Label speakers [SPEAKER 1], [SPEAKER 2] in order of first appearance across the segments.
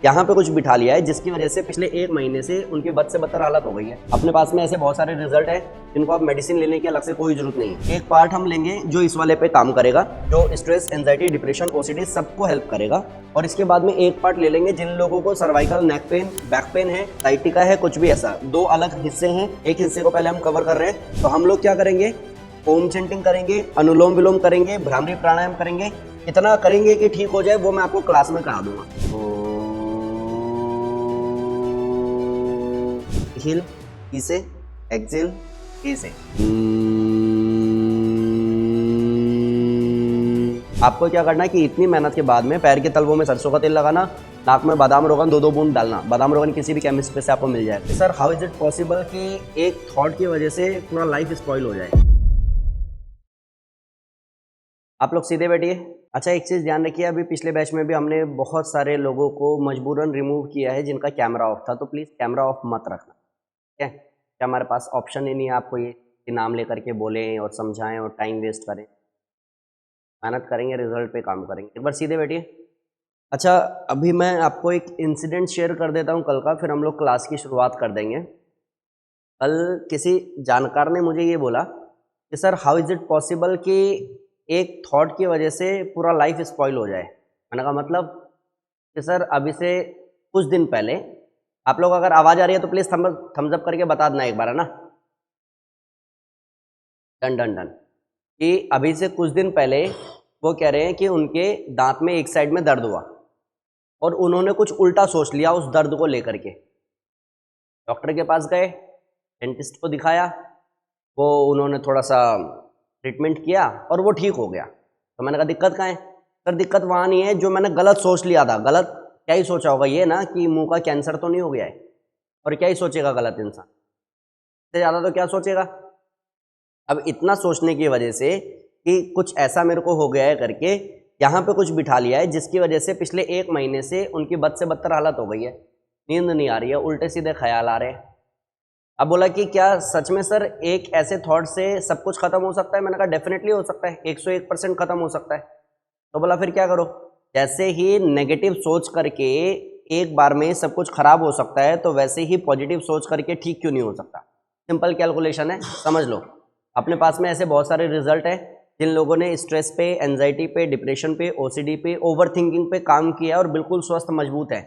[SPEAKER 1] यहाँ पे कुछ बिठा लिया है जिसकी वजह से पिछले 1 महीने से उनकी बद से बदतर हालत हो गई है। अपने पास में ऐसे बहुत सारे रिजल्ट है जिनको आप मेडिसिन लेने की अलग से कोई जरूरत नहीं है। एक पार्ट हम लेंगे जो इस वाले पे काम करेगा, जो स्ट्रेस, एंजाइटी, डिप्रेशन, ओसीडी सबको हेल्प करेगा। और इसके बाद में एक पार्ट ले लेंगे जिन लोगों को cervical neck pain, back pain है, साइटिका है, कुछ भी ऐसा। 2 अलग हिस्से हैं, एक हिस्से को पहले हम कवर कर रहे हैं। तो हम लोग क्या करेंगे, ओम चैंटिंग करेंगे, अनुलोम विलोम करेंगे, भ्रामरी प्राणायाम करेंगे। इतना करेंगे कि ठीक हो जाए, वो मैं आपको क्लास में करा दूंगा। हिल ई से, एक्सेल ए से। आपको क्या करना है कि इतनी मेहनत के बाद में पैर के तलवों में सरसों का तेल लगाना, नाक में बादाम रोगन 2-2 बूंद डालना। बादाम रोगन किसी भी केमिस्ट पे से आपको मिल जाए। Sir how is it possible कि एक थॉट की वजह से पूरा लाइफ स्पॉइल हो जाए? आप लोग सीधे बैठिए। अच्छा, एक चीज़ ध्यान रखिए, अभी पिछले बैच में भी हमने बहुत सारे लोगों को मजबूरन रिमूव किया है जिनका कैमरा ऑफ था, तो प्लीज़ कैमरा ऑफ मत रखना, ठीक है? क्या हमारे पास ऑप्शन ही नहीं है आपको ये कि नाम लेकर के बोलें और समझाएं और टाइम वेस्ट करें? मेहनत करेंगे, रिजल्ट पे काम करेंगे। एक बार सीधे बैठिए। अच्छा, अभी मैं आपको एक इंसिडेंट शेयर कर देता हूँ कल का, फिर हम लोग क्लास की शुरुआत कर देंगे। कल किसी जानकार ने मुझे ये बोला कि sir how is it possible कि एक थॉट की वजह से पूरा लाइफ स्पॉइल हो जाए। मैंने कहा मतलब कि सर अभी से कुछ दिन पहले, आप लोग अगर आवाज़ आ रही है तो प्लीज़ थम्स अप करके बता देना एक बार, है ना? Done done done. कि अभी से कुछ दिन पहले वो कह रहे हैं कि उनके दांत में एक साइड में दर्द हुआ और उन्होंने कुछ उल्टा सोच लिया उस दर्द को लेकर के। डॉक्टर के पास गए, डेंटिस्ट को दिखाया, वो उन्होंने थोड़ा सा ट्रीटमेंट किया और वो ठीक हो गया। तो मैंने कहा दिक्कत कहाँ है? सर दिक्कत वहाँ नहीं है, जो मैंने गलत सोच लिया था। गलत क्या ही सोचा होगा ये ना कि मुंह का कैंसर तो नहीं हो गया है, और क्या ही सोचेगा गलत इंसान, इससे ज़्यादा तो क्या सोचेगा। अब इतना सोचने की वजह से कि कुछ ऐसा मेरे को हो गया है करके यहाँ पे कुछ बिठा लिया है जिसकी वजह से पिछले 1 महीने से उनकी बद से बदतर हालत हो गई है। नींद नहीं आ रही है, उल्टे सीधे ख्याल आ रहे हैं। अब बोला कि क्या सच में सर एक ऐसे थॉट से सब कुछ खत्म हो सकता है? मैंने कहा डेफिनेटली हो सकता है, 101% खत्म हो सकता है। तो बोला फिर क्या करो? जैसे ही नेगेटिव सोच करके एक बार में सब कुछ खराब हो सकता है, तो वैसे ही पॉजिटिव सोच करके ठीक क्यों नहीं हो सकता? सिंपल कैलकुलेशन है, समझ लो। अपने पास में ऐसे बहुत सारे रिजल्ट है जिन लोगों ने स्ट्रेस पे, एंजाइटी पे, डिप्रेशन पे, ओसीडी पे, ओवर थिंकिंग पे काम किया और बिल्कुल स्वस्थ मजबूत है,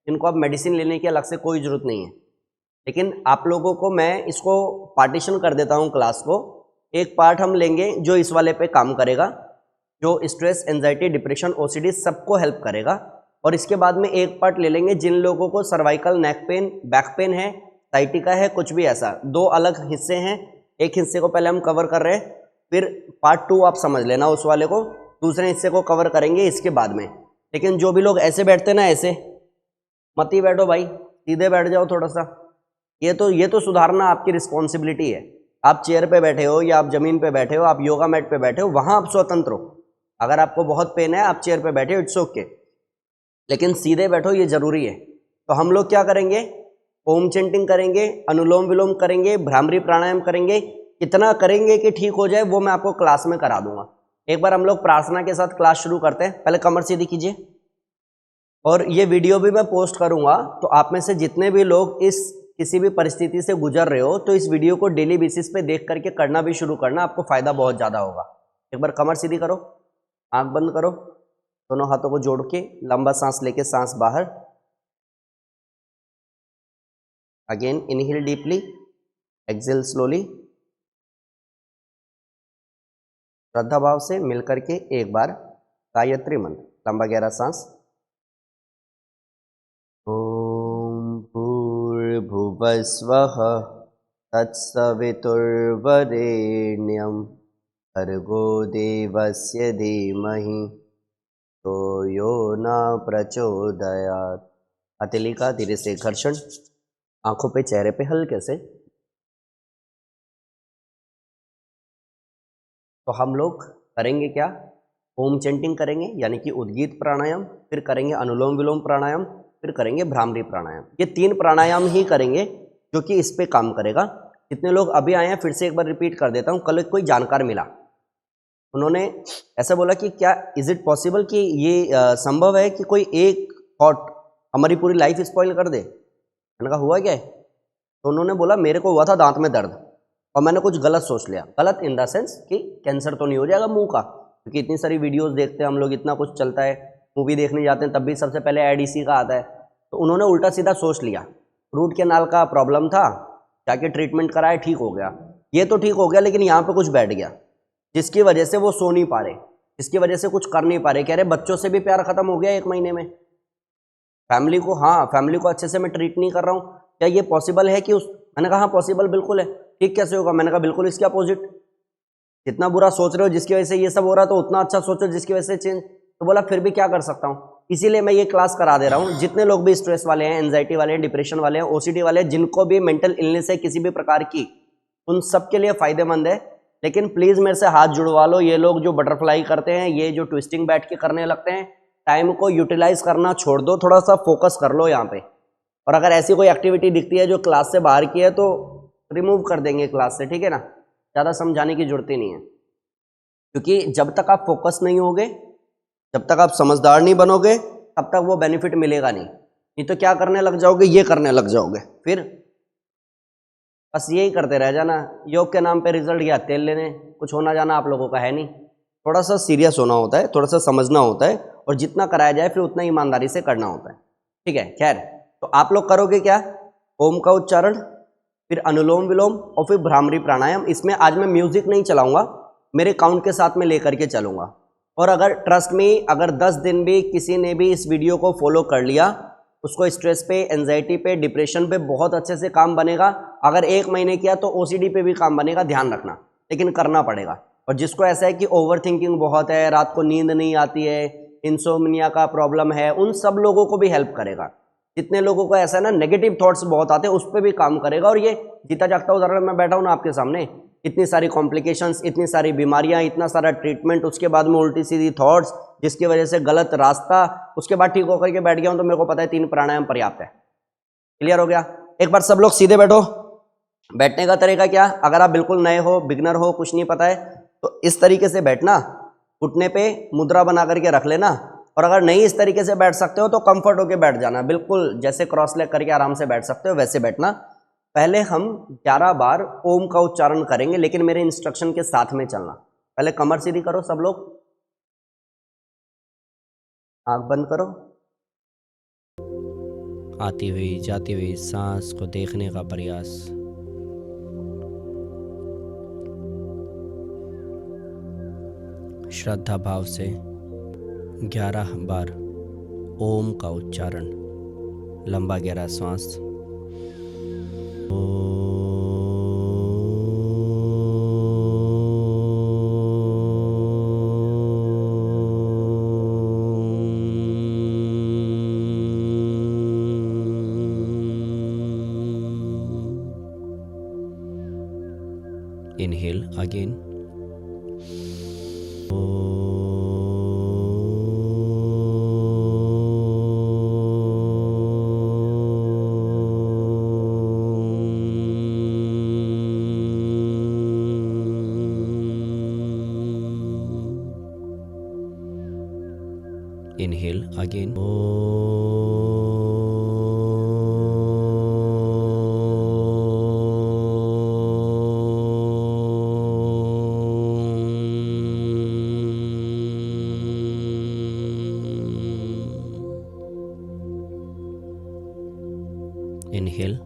[SPEAKER 1] जिनको अब मेडिसिन लेने की अलग से कोई ज़रूरत नहीं है। लेकिन आप लोगों को मैं इसको पार्टीशन कर देता हूँ क्लास को। एक पार्ट हम लेंगे जो इस वाले पे काम करेगा, जो स्ट्रेस, एंजाइटी, डिप्रेशन, ओसीडी सबको हेल्प करेगा। और इसके बाद में एक पार्ट ले लेंगे जिन लोगों को cervical neck pain, back pain है, साइटिका है, कुछ भी ऐसा। 2 अलग हिस्से हैं, एक हिस्से को पहले हम कवर कर रहे हैं, फिर पार्ट 2 आप समझ लेना उस वाले को, दूसरे हिस्से को कवर करेंगे इसके बाद में। लेकिन जो भी लोग ऐसे बैठते ना, ऐसे मत ही बैठो भाई, सीधे बैठ जाओ थोड़ा सा। ये तो सुधारना आपकी रिस्पॉन्सिबिलिटी है। आप चेयर पे बैठे हो या आप ज़मीन पे बैठे हो, आप योगा मैट पे बैठे हो, वहाँ आप स्वतंत्र हो। अगर आपको बहुत पेन है, आप चेयर पे बैठे हो, इट्स ओके, लेकिन सीधे बैठो, ये ज़रूरी है। तो हम लोग क्या करेंगे, ओम चैंटिंग करेंगे, अनुलोम विलोम करेंगे, भ्रामरी प्राणायाम करेंगे। कितना करेंगे कि ठीक हो जाए, वो मैं आपको क्लास में करा दूंगा। एक बार हम लोग प्रार्थना के साथ क्लास शुरू करते हैं। पहले कमर सीधी कीजिए, और ये वीडियो भी मैं पोस्ट करूंगा, तो आप में से जितने भी लोग इस किसी भी परिस्थिति से गुजर रहे हो, तो इस वीडियो को डेली बेसिस पे देख करके करना भी शुरू करना, आपको फायदा बहुत ज़्यादा होगा। एक बार कमर सीधी करो, आंख बंद करो, दोनों हाथों को जोड़ के लंबा सांस लेके सांस बाहर। Again inhale deeply, exhale slowly. श्रद्धा भाव से मिलकर के एक बार गायत्री मंत्र, लंबा गहरा सांस। ओम भूर्भुवस्वः तत्सवितुर्वरेण्यं भर्गो देवस्य धीमहि तो यो न प्रचोदयात्। हथेली का धीरे से घर्षण, आंखों पे, चेहरे पे हल्के से। तो हम लोग करेंगे क्या, ओम चैंटिंग करेंगे यानी कि उद्गीत प्राणायाम, फिर करेंगे अनुलोम विलोम प्राणायाम, फिर करेंगे भ्रामरी प्राणायाम। ये 3 प्राणायाम ही करेंगे जो कि इस पे काम करेगा। जितने लोग अभी आए हैं, फिर से एक बार रिपीट कर देता हूँ। कल कोई जानकार मिला, उन्होंने ऐसा बोला कि क्या इज इट पॉसिबल कि ये संभव है कि कोई एक थॉट हमारी पूरी लाइफ स्पॉइल कर दे। मैंने कहा हुआ क्या है? तो उन्होंने बोला मेरे को हुआ था दांत में दर्द और मैंने कुछ गलत सोच लिया। गलत इन द सेंस कि कैंसर तो नहीं हो जाएगा मुंह का, क्योंकि इतनी सारी वीडियोस देखते हैं हम लोग, इतना कुछ चलता है, मूवी देखने जाते हैं तब भी सबसे पहले ऐड इसी का आता है। तो उन्होंने उल्टा सीधा सोच लिया, रूट कैनाल का प्रॉब्लम था, जाके ट्रीटमेंट कराया, ठीक हो गया। ये तो ठीक हो गया, लेकिन यहाँ पे कुछ बैठ गया जिसकी वजह से वो सो नहीं पा रहे, जिसकी वजह से कुछ कर नहीं पा रहे। कह रहे बच्चों से भी प्यार खत्म हो गया 1 महीने में। फैमिली को, हाँ फैमिली को अच्छे से मैं ट्रीट नहीं कर रहा हूँ, क्या ये पॉसिबल है कि उस, मैंने कहा हाँ पॉसिबल बिल्कुल है। ठीक कैसे होगा? मैंने कहा बिल्कुल इसके अपोजिट, जितना बुरा सोच रहे हो जिसकी वजह से ये सब हो रहा है, तो उतना अच्छा सोचो जिसकी वजह से चेंज। तो बोला फिर भी क्या कर सकता हूँ, इसीलिए मैं ये क्लास करा दे रहा हूँ। जितने लोग भी स्ट्रेस वाले हैं, एंजाइटी वाले हैं, डिप्रेशन वाले हैं, ओसीडी वाले हैं, जिनको भी मेंटल इलनेस है किसी भी प्रकार की, उन सब के लिए फायदेमंद है। लेकिन प्लीज मेरे से हाथ जुड़वा लो। ये लोग जो बटरफ्लाई करते हैं, ये जो ट्विस्टिंग बैठ के करने लगते हैं, टाइम को यूटिलाइज करना छोड़ दो, थोड़ा सा फोकस कर लो यहाँ पे। और अगर ऐसी कोई एक्टिविटी दिखती है जो क्लास से बाहर की है तो रिमूव कर देंगे क्लास से, ठीक है ना। ज़्यादा समझाने की जरूरत ही नहीं है, क्योंकि जब तक आप फोकस नहीं होगे, जब तक आप समझदार नहीं बनोगे, तब तक वो बेनिफिट मिलेगा नहीं तो क्या करने लग जाओगे, ये करने लग जाओगे, फिर बस यही करते रह जाना। योग के नाम पे रिजल्ट या तेल लेने, कुछ होना जाना आप लोगों का है नहीं। थोड़ा सा सीरियस होना होता है, थोड़ा सा समझना होता है, और जितना कराया जाए फिर उतना ईमानदारी से करना होता है, ठीक है। खैर, तो आप लोग करोगे क्या? ओम का उच्चारण, फिर अनुलोम विलोम और फिर भ्रामरी प्राणायाम। इसमें आज मैं म्यूजिक नहीं चलाऊंगा, मेरे काउंट के साथ में लेकर के चलूंगा। और अगर ट्रस्ट में, अगर 10 दिन भी किसी ने भी इस वीडियो को फॉलो कर लिया, उसको स्ट्रेस पे, एंजाइटी पे, डिप्रेशन पे बहुत अच्छे से काम बनेगा। अगर 1 महीने किया तो ओसीडी पे भी काम बनेगा, ध्यान रखना, लेकिन करना पड़ेगा। और जिसको ऐसा है कि ओवर थिंकिंग बहुत है, रात को नींद नहीं आती है, इंसोम्निया का प्रॉब्लम है, उन सब लोगों को भी हेल्प करेगा। जितने लोगों को ऐसा है ना, नेगेटिव थॉट्स बहुत आते हैं, उस पर भी काम करेगा। और ये जीता जागता उदाहरण मैं बैठा हूँ ना आपके सामने, इतनी सारी कॉम्प्लिकेशंस, इतनी सारी बीमारियां, इतना सारा ट्रीटमेंट, उसके बाद में उल्टी सीधी थॉट्स, जिसकी वजह से गलत रास्ता, उसके बाद ठीक होकर के बैठ गया हूं। तो मेरे को पता है 3 प्राणायाम पर्याप्त है। क्लियर हो गया? एक बार सब लोग सीधे बैठो। बैठने का तरीका क्या? अगर आप बिल्कुल नए हो, बिगनर हो, कुछ नहीं पता है, तो इस तरीके से बैठना, घुटने पे मुद्रा बना करके रख लेना। और अगर नहीं इस तरीके से बैठ सकते हो तो कंफर्ट होके बैठ जाना, बिल्कुल जैसे क्रॉस लेग करके आराम से बैठ सकते हो वैसे बैठना। पहले हम 11 बार ओम का उच्चारण करेंगे, लेकिन मेरे इंस्ट्रक्शन के साथ में चलना। पहले कमर सीधी करो सब लोग, आंख बंद करो।
[SPEAKER 2] आती हुई जाती हुई सांस को देखने का प्रयास। श्रद्धा भाव से 11 बार ओम का उच्चारण, लंबा गहरा सांस। Inhale again. Inhale again. Inhale.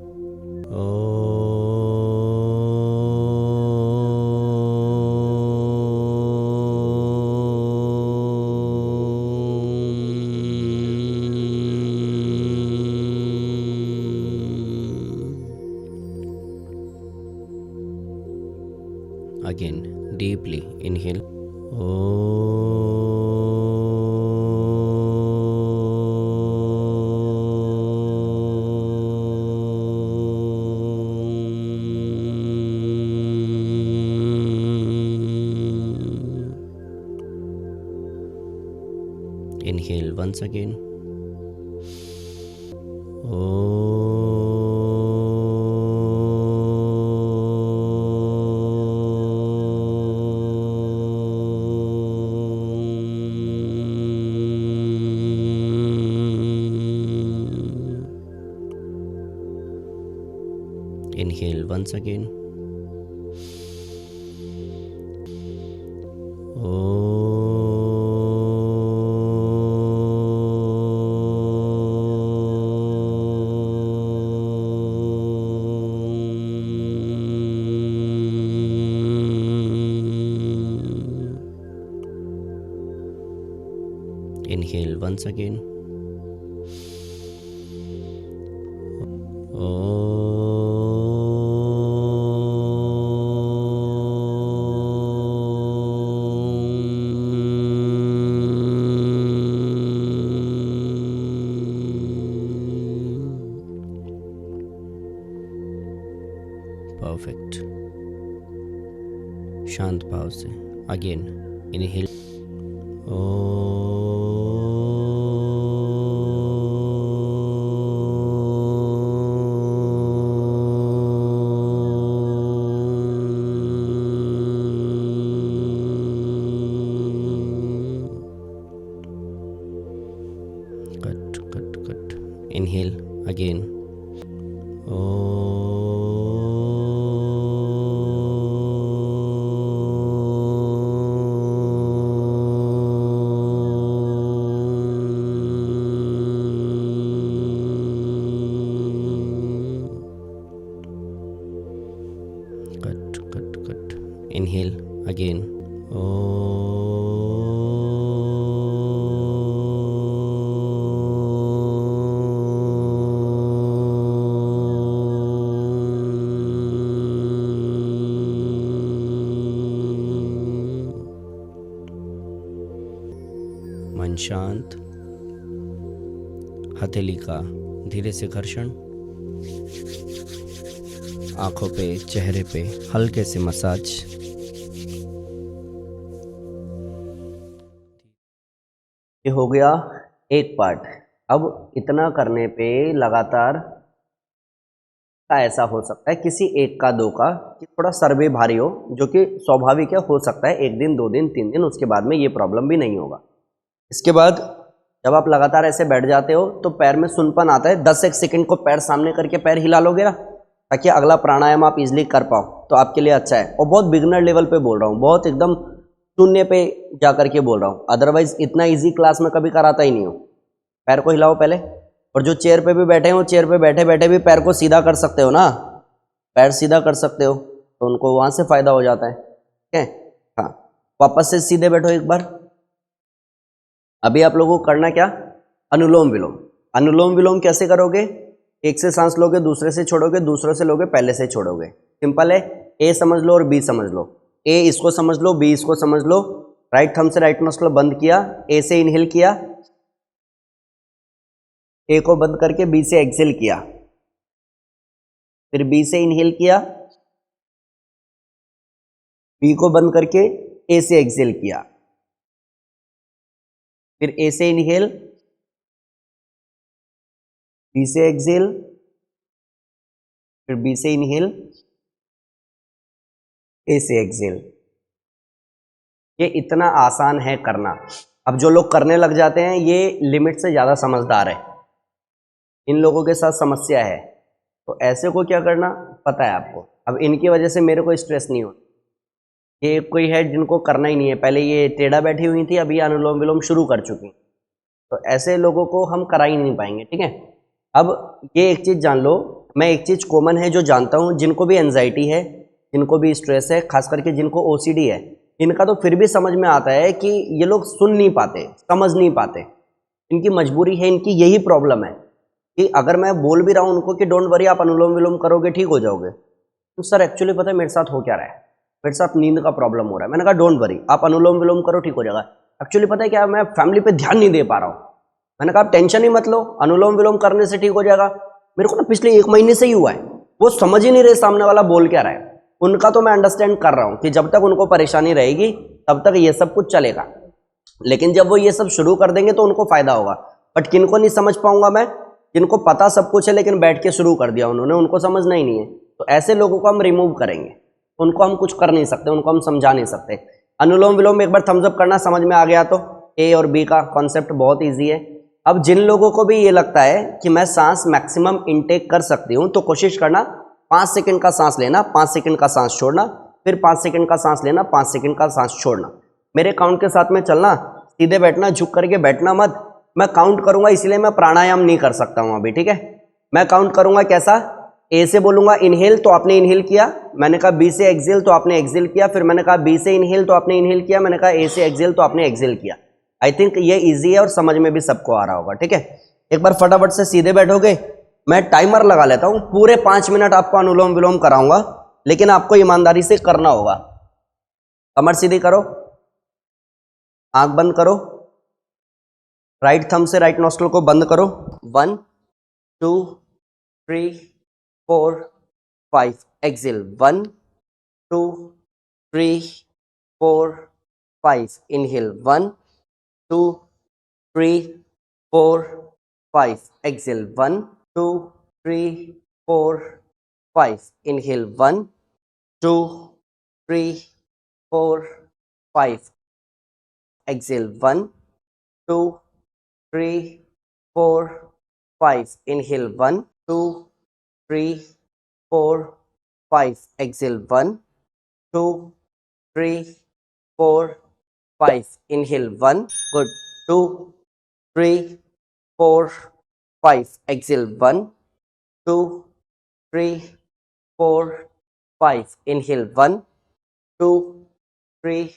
[SPEAKER 2] Again, deeply inhale. Inhale once again. Inhale once again. Inhale once again. Perfect. शांत भाव से again inhale. Cut inhale again. Cut inhale again. मन शांत। हथेली का धीरे से घर्षण। आंखों पे, चेहरे पे हल्के से मसाज।
[SPEAKER 1] ये हो गया एक पार्ट। अब इतना करने पे लगातार ऐसा हो सकता है किसी एक का दो का कि थोड़ा सर भी भारी हो, जो कि स्वाभाविक है, हो सकता है 1 दिन 2 दिन 3 दिन, उसके बाद में ये प्रॉब्लम भी नहीं होगा। इसके बाद जब आप लगातार ऐसे बैठ जाते हो तो पैर में सुनपन आता है। 10 सेकंड को पैर सामने करके पैर हिला लोगे ना, ताकि अगला प्राणायाम आप इजीली कर पाओ, तो आपके लिए अच्छा है। और बहुत बिगनर लेवल पे बोल रहा हूँ, बहुत एकदम शून्य पे जा करके बोल रहा हूँ, अदरवाइज इतना इजी क्लास में कभी कराता ही नहीं हूँ। पैर को हिलाओ पहले। और जो चेयर पे भी बैठे हो, चेयर पे बैठे बैठे भी पैर को सीधा कर सकते हो ना, पैर सीधा कर सकते हो, तो उनको वहाँ से फायदा हो जाता है। ठीक है, हाँ, वापस से सीधे बैठो एक बार। अभी आप लोगों को करना क्या, अनुलोम विलोम। अनुलोम विलोम कैसे करोगे, एक से सांस लोगे, दूसरे से छोड़ोगे, दूसरे से लोगे, पहले से छोड़ोगे। सिंपल है, ए समझ लो और बी समझ लो। ए इसको समझ लो, बी इसको समझ लो। राइट थंब से राइट नोस्ट्रल बंद किया, ए से इनहेल किया, ए को बंद करके बी से एक्सेल किया, फिर बी से इनहेल किया, बी को बंद करके ए से एक्सेल किया, फिर ए से इनहेल, बी से एक्सेल, फिर बी से इनहेल, ए से एक्सेल। ये इतना आसान है करना। अब जो लोग करने लग जाते हैं ये लिमिट से ज़्यादा समझदार है, इन लोगों के साथ समस्या है। तो ऐसे को क्या करना पता है आपको। अब इनकी वजह से मेरे को स्ट्रेस नहीं हो। ये कोई है जिनको करना ही नहीं है, पहले ये टेढ़ा बैठी हुई थी, अभी अनुलोम विलोम शुरू कर चुकी, तो ऐसे लोगों को हम करा ही नहीं पाएंगे। ठीक है, अब ये एक चीज़ जान लो, मैं एक चीज़ कॉमन है जो जानता हूँ, जिनको भी एंजाइटी है, जिनको भी स्ट्रेस है, खास करके जिनको ओसीडी है, इनका तो फिर भी समझ में आता है कि ये लोग सुन नहीं पाते, समझ नहीं पाते। इनकी मजबूरी है, इनकी यही प्रॉब्लम है कि अगर मैं बोल भी रहा हूँ उनको कि डोंट वरी, आप अनुलोम विलोम करोगे ठीक हो जाओगे, तो सर एक्चुअली पता है मेरे साथ हो क्या रहा है, मेरे साथ नींद का प्रॉब्लम हो रहा है। मैंने कहा डोंट वरी, आप अनुलोम विलोम करो ठीक हो जाएगा। एक्चुअली पता है क्या, मैं फैमिली पे ध्यान नहीं दे पा रहा हूँ। मैंने कहा आप टेंशन ही मत लो, अनुलोम विलोम करने से ठीक हो जाएगा। मेरे को ना पिछले 1 महीने से ही हुआ है, वो समझ ही नहीं रहे सामने वाला बोल क्या रहा है। उनका तो मैं अंडरस्टैंड कर रहा हूँ कि जब तक उनको परेशानी रहेगी तब तक ये सब कुछ चलेगा, लेकिन जब वो ये सब शुरू कर देंगे तो उनको फायदा होगा। बट किनको नहीं समझ पाऊंगा मैं, जिनको पता सब कुछ है लेकिन बैठ के शुरू कर दिया उन्होंने, उनको समझना ही नहीं है। तो ऐसे लोगों को हम रिमूव करेंगे, उनको हम कुछ कर नहीं सकते, उनको हम समझा नहीं सकते। अनुलोम विलोम एक बार थम्स अप करना, समझ में आ गया तो ए और बी का कॉन्सेप्ट बहुत ईजी है। अब जिन लोगों को भी ये लगता है कि मैं सांस मैक्सिमम इनटेक कर सकती हूँ, तो कोशिश करना 5 सेकंड का सांस लेना, 5 सेकंड का सांस छोड़ना, फिर 5 सेकंड का सांस लेना, 5 सेकंड का सांस छोड़ना। मेरे काउंट के साथ में चलना, सीधे बैठना, झुक करके बैठना मत। मैं काउंट करूंगा इसलिए मैं प्राणायाम नहीं कर सकता हूं अभी, ठीक है। मैं काउंट करूंगा कैसा, ए से बोलूंगा इनहेल तो आपने इनहेल किया, मैंने कहा बी से एक्सेल तो आपने एक्सेल किया, फिर मैंने कहा बी से इनहेल तो आपने इनहेल किया, मैंने कहा ए से एक्सेल तो आपने एक्सेल किया। आई थिंक ये इजी है और समझ में भी सबको आ रहा होगा, ठीक है। एक बार फटाफट से सीधे बैठोगे, मैं टाइमर लगा लेता हूं, पूरे 5 मिनट आपको अनुलोम विलोम कराऊंगा, लेकिन आपको ईमानदारी से करना होगा। कमर सीधी करो, आंख बंद करो, राइट थंब से राइट नॉस्ट्रल को बंद करो। 1 2 3 4 5 exhale. 1 2 3 4 5 inhale. 1 2 3 4 5 exhale. 1 2 3 4 5 inhale. 1 2 3 4 5 exhale. 1 2 3 4 5 inhale। 1 2 3 4 5 exhale। 1 2 3 4 5 inhale। 1 good। 2 3 4 5 exhale। 1 2 3 4 5 inhale। 1 2 3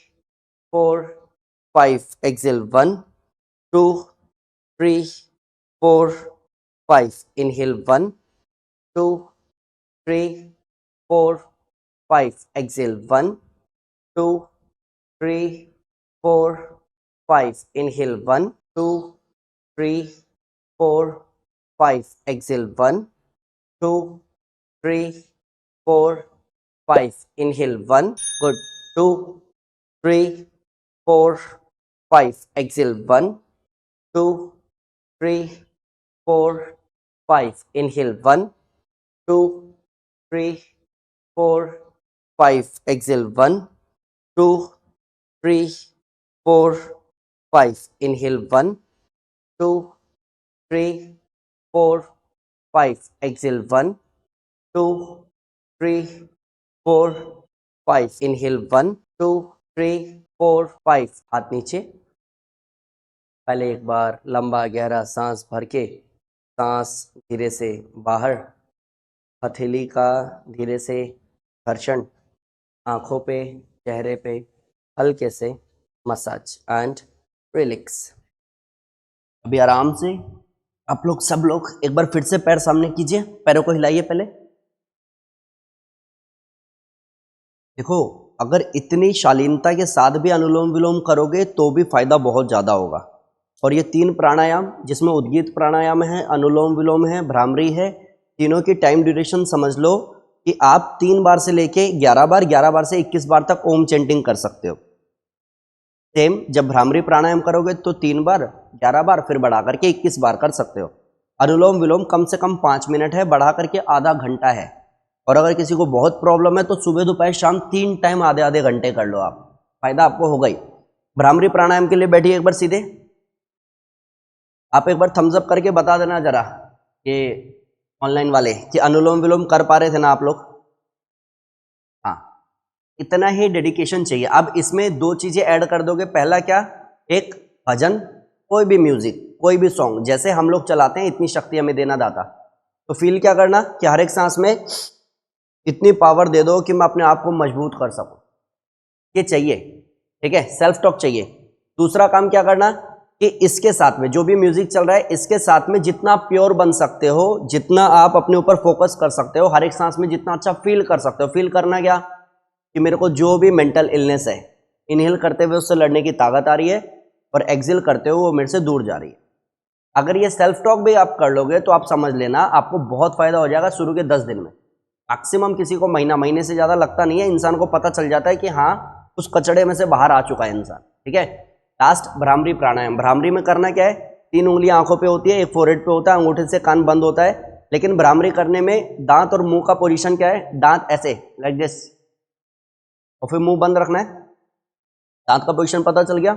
[SPEAKER 1] 4 5 exhale। 1 2 3 4 5 inhale। 1 2 3 4 5 exhale। 1 2 3 4 5 inhale। 1 2 3 4 5 exhale। 1 2 3 4 5 inhale। 1 good। 2 3 4 5 exhale। 1 2 3 4 5 inhale। 1 2 3 4 5 exhale। 1 2 3 4 5 inhale। 1 2 3 4 5 exhale। 1 2 3 4 5 inhale। 1 2 3 4 5 हाथ नीचे। पहले एक बार लंबा गहरा सांस भर के सांस धीरे से बाहर, हथेली का धीरे से घर्षण, आंखों पे, चेहरे पे हल्के से मसाज एंड रिलैक्स। अभी आराम से आप लोग सब लोग एक बार फिर से पैर सामने कीजिए, पैरों को हिलाइए पहले। देखो, अगर इतनी शालीनता के साथ भी अनुलोम विलोम करोगे तो भी फायदा बहुत ज्यादा होगा। और ये 3 प्राणायाम जिसमें उद्गीत प्राणायाम है, अनुलोम विलोम है, भ्रामरी है, तीनों की टाइम ड्यूरेशन समझ लो कि आप 3 बार से लेके 11 बार, 11 बार से 21 बार तक ओम चैंटिंग कर सकते हो। सेम जब भ्रामरी प्राणायाम करोगे तो 3 बार, 11 बार, फिर बढ़ा करके 21 बार कर सकते हो। अनुलोम विलोम कम से कम 5 मिनट है, बढ़ा करके आधा घंटा है। और अगर किसी को बहुत प्रॉब्लम है तो सुबह दोपहर शाम 3 टाइम आधे आधे घंटे कर लो आप, फायदा आपको होगा ही। भ्रामरी प्राणायाम के लिए बैठिए एक बार सीधे। आप एक बार थम्स अप करके बता देना जरा कि ऑनलाइन वाले कि अनुलोम विलोम कर पा रहे थे ना आप लोग। हाँ, इतना ही डेडिकेशन चाहिए। अब इसमें 2 चीजें ऐड कर दोगे। पहला क्या, एक भजन, कोई भी म्यूजिक, कोई भी सॉन्ग जैसे हम लोग चलाते हैं, इतनी शक्ति हमें देना दाता। तो फील क्या करना कि हर एक सांस में इतनी पावर दे दो कि मैं अपने आप को मजबूत कर सकूं। ये चाहिए, ठीक है, सेल्फ टॉक चाहिए। दूसरा काम क्या करना कि इसके साथ में जो भी म्यूजिक चल रहा है, इसके साथ में जितना प्योर बन सकते हो, जितना आप अपने ऊपर फोकस कर सकते हो, हर एक सांस में जितना अच्छा फील कर सकते हो। फील करना क्या कि मेरे को जो भी मेंटल इलनेस है, इनहेल करते हुए उससे लड़ने की ताकत आ रही है और एक्सेल करते हुए वो मेरे से दूर जा रही है। अगर ये सेल्फ टॉक भी आप कर लोगे तो आप समझ लेना आपको बहुत फायदा हो जाएगा शुरू के 10 दिन में। मैक्सिमम किसी को महीने से ज़्यादा लगता नहीं है, इंसान को पता चल जाता है कि हाँ उस कचड़े में से बाहर आ चुका है इंसान, ठीक है। लास्ट भ्रामरी प्राणायाम। भ्रामरी में करना क्या है, 3 उंगलियां आंखों पे होती है, एक फोरहेड पे होता है, अंगूठे से कान बंद होता है। लेकिन भ्रामरी करने में दांत और मुंह का पोजीशन क्या है, दांत ऐसे लाइक दिस, और फिर मुंह बंद रखना है। दांत का पोजीशन पता चल गया।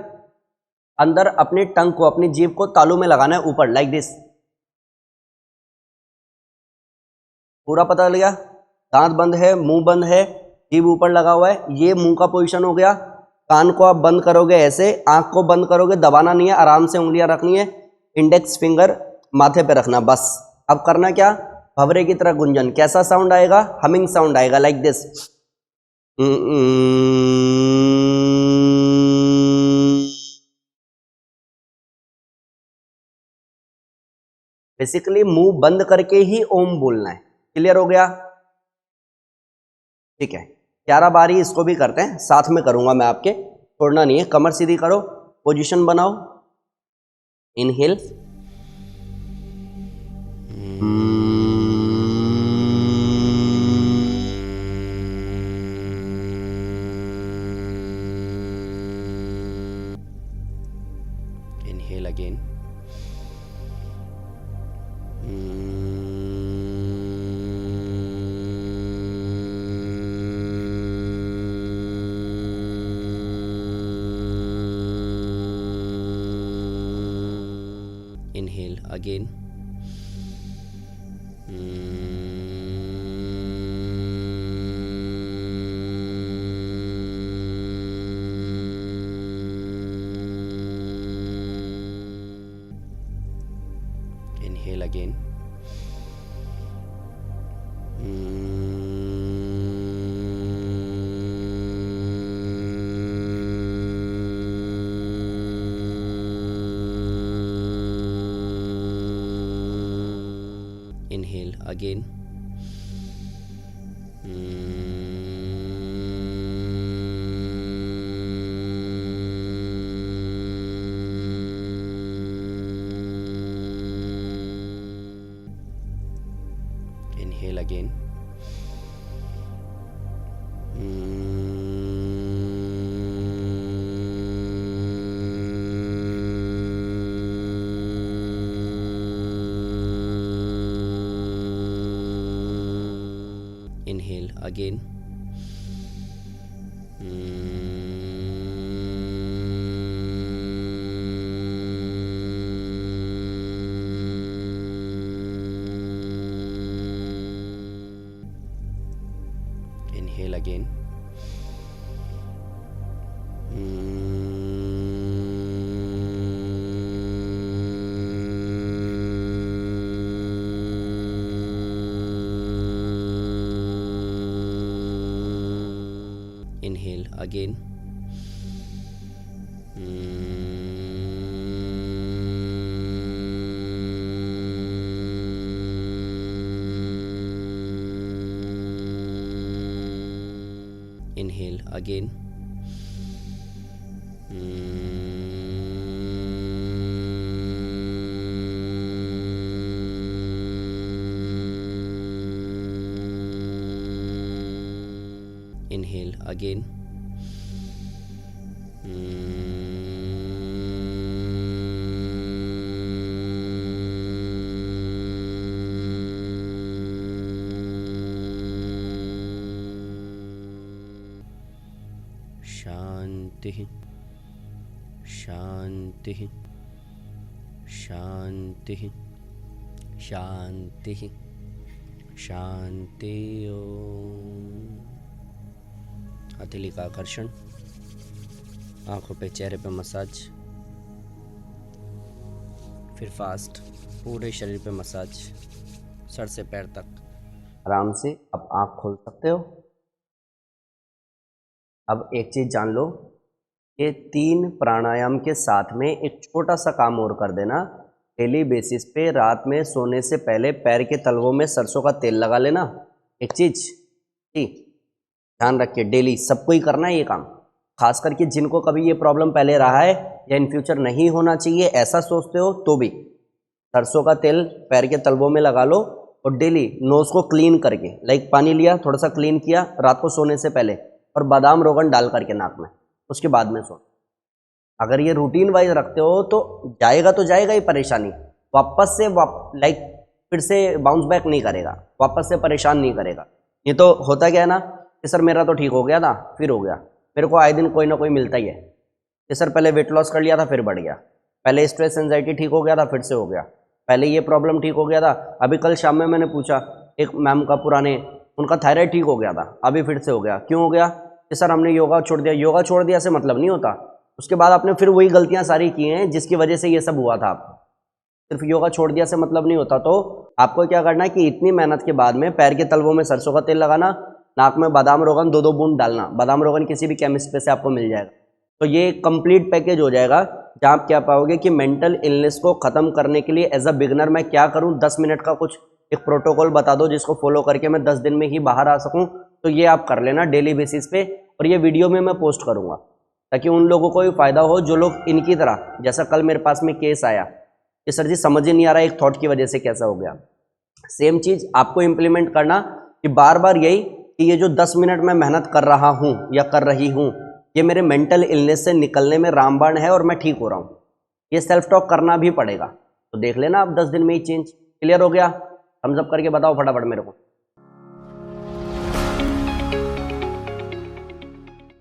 [SPEAKER 1] अंदर अपनी टंग को, अपनी जीभ को तालू में लगाना है ऊपर लाइक दिस, पूरा पता चल गया। दांत बंद है, मुंह बंद है, जीभ ऊपर लगा हुआ है, ये मुंह का पोजीशन हो गया। कान को आप बंद करोगे ऐसे, आंख को बंद करोगे, दबाना नहीं है, आराम से उंगलियां रखनी है, इंडेक्स फिंगर माथे पे रखना बस। अब करना क्या, भंवरे की तरह गुंजन। कैसा साउंड आएगा, हमिंग साउंड आएगा, लाइक दिस। बेसिकली मुंह बंद करके ही ओम बोलना है। क्लियर हो गया? ठीक है, 11 बार ही इसको भी करते हैं, साथ में करूंगा मैं आपके, छोड़ना नहीं है। कमर सीधी करो, पोजीशन बनाओ, inhale,
[SPEAKER 2] inhale again, inhale again, inhale again, inhale again, inhale again, inhale again, inhale again, inhale again, inhale again, inhale again, शांति शांति शांति शांति शांति। ओम। हथेली का आकर्षण, आंखों पे, चेहरे पे मसाज, फिर फास्ट पूरे शरीर पे मसाज, सर से पैर तक।
[SPEAKER 1] आराम से अब आंख खोल सकते हो। अब एक चीज़ जान लो, ये 3 प्राणायाम के साथ में एक छोटा सा काम और कर देना। डेली बेसिस पे रात में सोने से पहले पैर के तलवों में सरसों का तेल लगा लेना। एक चीज़ ठीक ध्यान रखिए, डेली सबको ही करना है ये काम। खास करके जिनको कभी ये प्रॉब्लम पहले रहा है या इन फ्यूचर नहीं होना चाहिए ऐसा सोचते हो, तो भी सरसों का तेल पैर के तलवों में लगा लो और डेली नोज़ को क्लीन करके, लाइक पानी लिया, थोड़ा सा क्लीन किया रात को सोने से पहले, और बादाम रोगन डाल करके नाक में, उसके बाद में सो। अगर ये रूटीन वाइज रखते हो तो जाएगा तो जाएगा ही परेशानी, वापस से लाइक फिर से बाउंस बैक नहीं करेगा, वापस से परेशान नहीं करेगा। ये तो होता क्या है ना कि सर मेरा तो ठीक हो गया था फिर हो गया, मेरे को आए दिन कोई ना कोई मिलता ही है कि सर पहले वेट लॉस कर लिया था फिर बढ़ गया, पहले स्ट्रेस एंजाइटी ठीक हो गया था फिर से हो गया, पहले ये प्रॉब्लम ठीक हो गया था। अभी कल शाम में मैंने पूछा एक मैम का पुराने उनका थायराइड ठीक हो गया था, अभी फिर से हो गया। क्यों हो गया? कि सर हमने योगा छोड़ दिया। योगा छोड़ दिया से मतलब नहीं होता, उसके बाद आपने फिर वही गलतियां सारी की हैं जिसकी वजह से ये सब हुआ था आपको। सिर्फ योगा छोड़ दिया से मतलब नहीं होता। तो आपको क्या करना है कि इतनी मेहनत के बाद में पैर के तलवों में सरसों का तेल लगाना, नाक में बादाम रोगन 2-2 बूंद डालना। बादाम रोगन किसी भी केमिस्ट पे से आपको मिल जाएगा। तो ये कंप्लीट पैकेज हो जाएगा जहाँ आप क्या पाओगे कि मेंटल इलनेस को ख़त्म करने के लिए एज अ बिगनर मैं क्या करूँ, 10 मिनट का कुछ एक प्रोटोकॉल बता दो जिसको फॉलो करके मैं 10 दिन में ही बाहर आ सकूँ। तो ये आप कर लेना डेली बेसिस पे, और ये वीडियो में मैं पोस्ट करूँगा ताकि उन लोगों को भी फ़ायदा हो जो लोग इनकी तरह, जैसा कल मेरे पास में केस आया कि सर जी समझ ही नहीं आ रहा एक थॉट की वजह से कैसा हो गया। सेम चीज़ आपको इम्प्लीमेंट करना कि बार बार यही कि ये जो 10 मिनट में मेहनत कर रहा हूँ या कर रही हूँ, ये मेरे मेंटल इलनेस से निकलने में रामबाण है और मैं ठीक हो रहा हूँ। ये सेल्फ टॉक करना भी पड़ेगा। तो देख लेना आप 10 दिन में ही चेंज। क्लियर हो गया? थम्स अप करके बताओ फटाफट मेरे को।